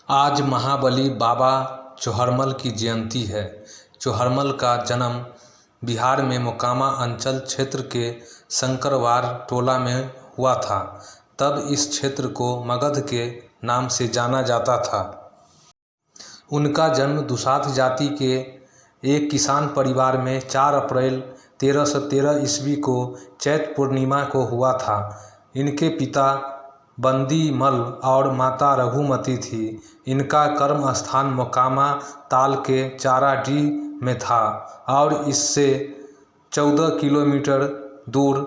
आज महाबली बाबा चौहरमल की जयंती है। चौहरमल का जन्म बिहार में मोकामा अंचल क्षेत्र के शंकरवार टोला में हुआ था। तब इस क्षेत्र को मगध के नाम से जाना जाता था। उनका जन्म दुसाध जाति के एक किसान परिवार में 4 अप्रैल 1313 ईस्वी को चैत पूर्णिमा को हुआ था। इनके पिता बंदीमल और माता रघुमती थी। इनका कर्म स्थान मोकामा ताल के चाराडीह में था और इससे 14 किलोमीटर दूर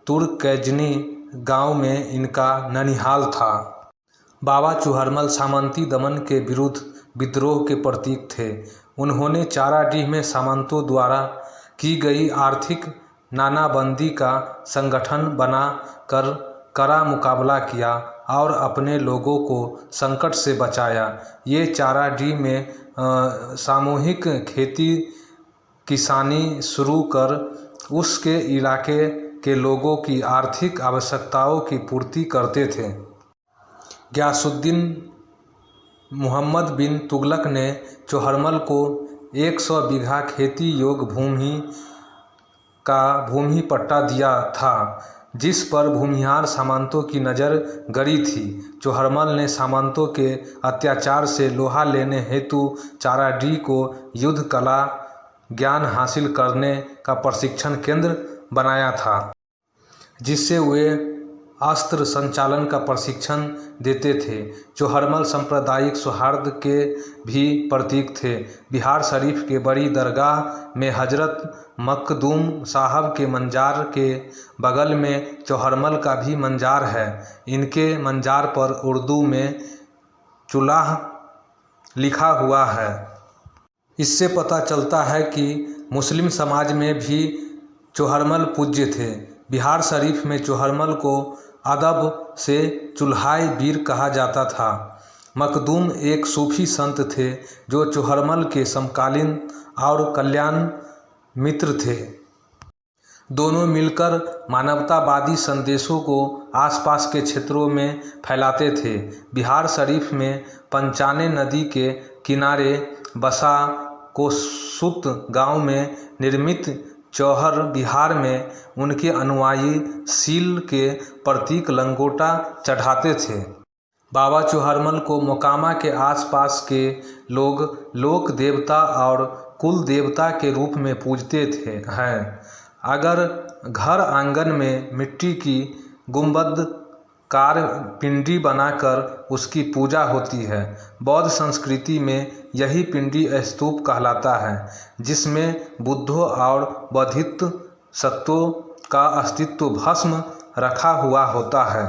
तुर्कजनी गांव में इनका ननिहाल था। बाबा चौहरमल सामंती दमन के विरुद्ध विद्रोह के प्रतीक थे। उन्होंने चाराडीह में सामंतों द्वारा की गई आर्थिक नानाबंदी का संगठन बना कर कड़ा मुकाबला किया और अपने लोगों को संकट से बचाया। ये चाराडीह में सामूहिक खेती किसानी शुरू कर उसके इलाके के लोगों की आर्थिक आवश्यकताओं की पूर्ति करते थे। गयासुद्दीन मुहम्मद बिन तुगलक ने चौहरमल को 100 बीघा खेती योग्य भूमि पट्टा दिया था, जिस पर भूमिहार सामंतों की नज़र गड़ी थी। चौहरमल ने सामंतों के अत्याचार से लोहा लेने हेतु चाराडीह को युद्ध कला ज्ञान हासिल करने का प्रशिक्षण केंद्र बनाया था, जिससे वे अस्त्र संचालन का प्रशिक्षण देते थे। चौहरमल सांप्रदायिक सौहार्द के भी प्रतीक थे। बिहार शरीफ के बड़ी दरगाह में हजरत मखदूम साहब के मंजार के बगल में चौहरमल का भी मंजार है। इनके मंजार पर उर्दू में चुलाह लिखा हुआ है। इससे पता चलता है कि मुस्लिम समाज में भी चौहरमल पूज्य थे। बिहार शरीफ में चौहरमल को अदब से चुल्हाए वीर कहा जाता था। मखदूम एक सूफी संत थे जो चौहरमल के समकालीन और कल्याण मित्र थे। दोनों मिलकर मानवतावादी संदेशों को आसपास के क्षेत्रों में फैलाते थे। बिहार शरीफ में पंचाने नदी के किनारे बसा कोसुत गांव में निर्मित चौहर बिहार में उनके अनुयायी सील के प्रतीक लंगोटा चढ़ाते थे। बाबा चौहरमल को मोकामा के आसपास के लोग लोक देवता और कुल देवता के रूप में पूजते हैं। अगर घर आंगन में मिट्टी की गुंबदकार पिंडी बनाकर उसकी पूजा होती है। बौद्ध संस्कृति में यही पिंडी स्तूप कहलाता है, जिसमें बुद्धों और बौद्धित्व सत्वों का अस्तित्व भस्म रखा हुआ होता है।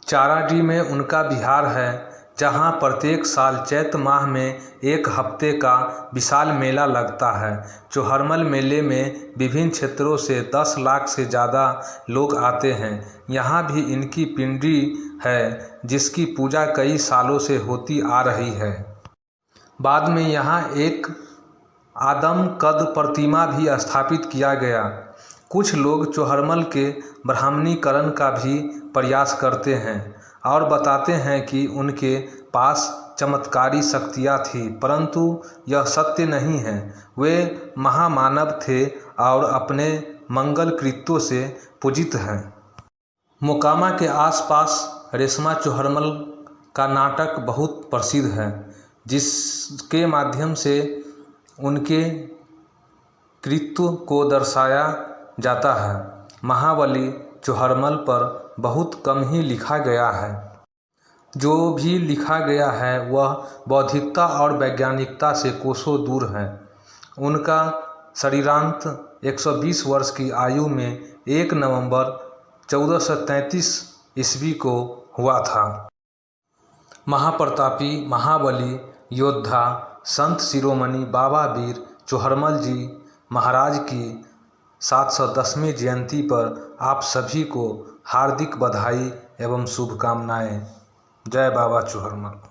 चाराडीह में उनका विहार है, जहाँ प्रत्येक साल चैत माह में 1 हफ्ते का विशाल मेला लगता है। चौहरमल मेले में विभिन्न क्षेत्रों से 10 लाख से ज़्यादा लोग आते हैं। यहाँ भी इनकी पिंडी है, जिसकी पूजा कई सालों से होती आ रही है। बाद में यहाँ एक आदम कद प्रतिमा भी स्थापित किया गया। कुछ लोग चौहरमल के ब्राह्मणीकरण का भी प्रयास करते हैं और बताते हैं कि उनके पास चमत्कारी शक्तियाँ थीं, परंतु यह सत्य नहीं है। वे महामानव थे और अपने मंगल कृत्यों से पूजित हैं। मोकामा के आसपास रेशमा चौहरमल का नाटक बहुत प्रसिद्ध है, जिसके माध्यम से उनके कृत्य को दर्शाया जाता है। महाबली चौहरमल पर बहुत कम ही लिखा गया है। जो भी लिखा गया है वह बौद्धिकता और वैज्ञानिकता से कोसों दूर है। उनका शरीरांत 120 वर्ष की आयु में 1 नवंबर 1433 ईस्वी को हुआ था। महाप्रतापी, महाबली, योद्धा, संत शिरोमणि बाबा वीर चौहरमल जी महाराज की 710वीं जयंती पर आप सभी को हार्दिक बधाई एवं शुभकामनाएं। जय बाबा चौहरमल।